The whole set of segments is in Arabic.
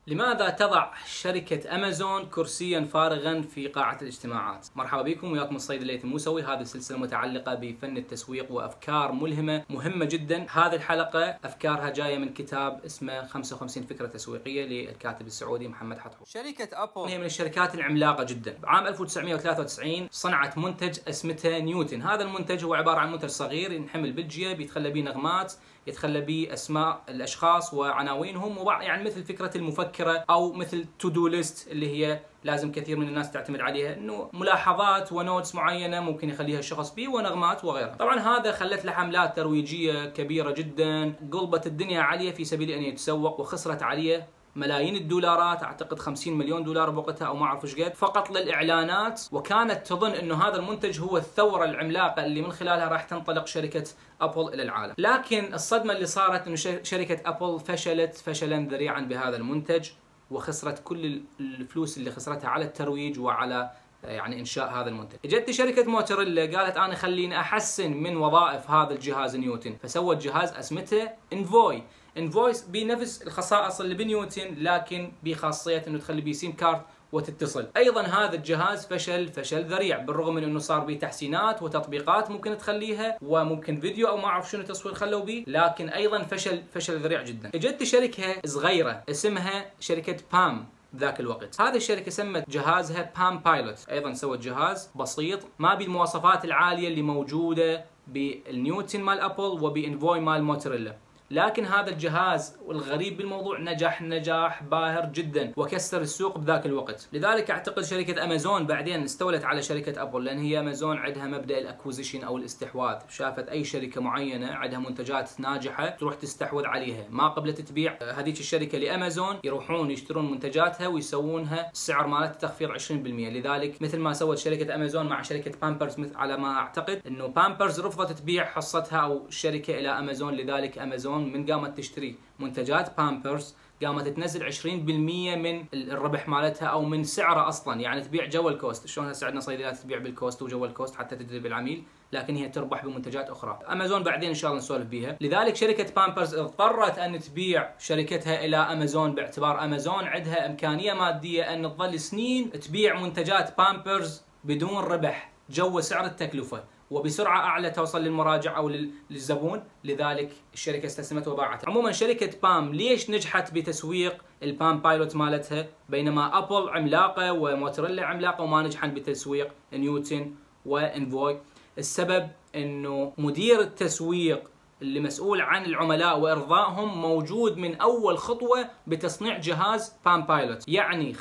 لماذا تضع شركة أمازون كرسيا فارغا في قاعة الاجتماعات؟ مرحبا بكم، وياكم الصيد الليثي الموسوي. هذه سلسلة متعلقة بفن التسويق وأفكار ملهمة مهمة جدا. هذه الحلقة أفكارها جاية من كتاب اسمه 55 فكرة تسويقية للكاتب السعودي محمد حتحوش. شركة أبل هي من الشركات العملاقة جدا. بعام 1993 صنعت منتج اسمته نيوتن. هذا المنتج هو عبارة عن منتج صغير ينحمل بالجيب، يتخلى به نغمات، يتخلى به اسماء الاشخاص وعناوينهم، يعني مثل فكره المفكره او مثل تو دو ليست اللي هي لازم كثير من الناس تعتمد عليها، انه ملاحظات ونوتس معينه ممكن يخليها الشخص به ونغمات وغيرها. طبعا هذا خلت له حملات ترويجيه كبيره جدا، قلبت الدنيا عليه في سبيل ان يتسوق، وخسرت عليه ملايين الدولارات، اعتقد 50 مليون دولار بوقتها او ما اعرف ايش قد، فقط للاعلانات. وكانت تظن انه هذا المنتج هو الثوره العملاقه اللي من خلالها راح تنطلق شركه ابل الى العالم. لكن الصدمه اللي صارت انه شركه ابل فشلت فشلا ذريعا بهذا المنتج، وخسرت كل الفلوس اللي خسرتها على الترويج وعلى انشاء هذا المنتج. اجت شركه موتوريلا قالت انا خليني احسن من وظائف هذا الجهاز نيوتن، فسوت جهاز اسمته انفوي. انفويس بنفس الخصائص اللي بنيوتن، لكن بخاصيه انه تخلي بيه سيم كارد وتتصل. ايضا هذا الجهاز فشل ذريع، بالرغم من انه صار به تحسينات وتطبيقات ممكن تخليها، وممكن فيديو او ما اعرف شنو تصوير خلوا به، لكن ايضا فشل ذريع جدا. اجت شركه صغيره اسمها شركه بام. ذاك الوقت هذه الشركه سمت جهازها بام بايلوت، ايضا سوت جهاز بسيط ما بالمواصفات العاليه اللي موجوده بالنيوتن مال ابل وبانفوي مال موتوريلا، لكن هذا الجهاز والغريب بالموضوع نجاح باهر جدا وكسر السوق بذاك الوقت. لذلك اعتقد شركه امازون بعدين استولت على شركه ابل، لان هي امازون عندها مبدا الاكوزيشن او الاستحواذ، شافت اي شركه معينه عندها منتجات ناجحه تروح تستحوذ عليها، ما قبلت تبيع هذيك الشركه لامازون، يروحون يشترون منتجاتها ويسوونها السعر مالتها تخفيض 20%. لذلك مثل ما سوت شركه امازون مع شركه بامبرز، مثل على ما اعتقد انه بامبرز رفضت تبيع حصتها او الشركه الى امازون، لذلك امازون من قامت تشتري منتجات بامبرز قامت تنزل 20% من الربح مالتها او من سعره اصلا، يعني تبيع جو الكوست. شلون هسه عندنا صيدليات تبيع بالكوست وجو الكوست حتى تجذب العميل، لكن هي تربح بمنتجات اخرى. امازون بعدين ان شاء الله نسولف بيها. لذلك شركه بامبرز اضطرت ان تبيع شركتها الى امازون، باعتبار امازون عندها امكانيه ماديه ان تظل سنين تبيع منتجات بامبرز بدون ربح، جو سعر التكلفه، وبسرعه اعلى توصل للمراجع او للزبون. لذلك الشركه استسلمت وباعتها. عموما شركه بام ليش نجحت بتسويق البام بايلوت مالتها، بينما ابل عملاقه وموتوريلا عملاقه وما نجحن بتسويق نيوتن وانفوي؟ السبب انه مدير التسويق اللي مسؤول عن العملاء وارضائهم موجود من اول خطوه بتصنيع جهاز بام بايلوت، يعني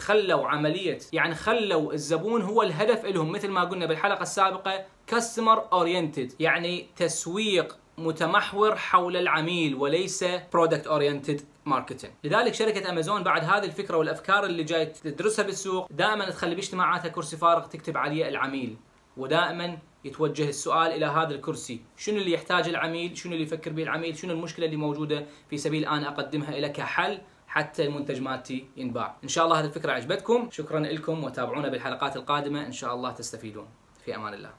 خلوا الزبون هو الهدف لهم، مثل ما قلنا بالحلقه السابقه كاستمر اورينتد، يعني تسويق متمحور حول العميل وليس برودكت اورينتد ماركتينج. لذلك شركه امازون بعد هذه الفكره والافكار اللي جاي تدرسها بالسوق، دائما تخلي باجتماعاتها كرسي فارغ تكتب عليه العميل، ودائما يتوجه السؤال الى هذا الكرسي، شنو اللي يحتاج العميل، شنو اللي يفكر به العميل، شنو المشكله اللي موجوده في سبيل ان اقدمها لك كحل حتى المنتج مالتي ينباع. ان شاء الله هذه الفكره عجبتكم، شكرا لكم، وتابعونا بالحلقات القادمه ان شاء الله تستفيدون. في امان الله.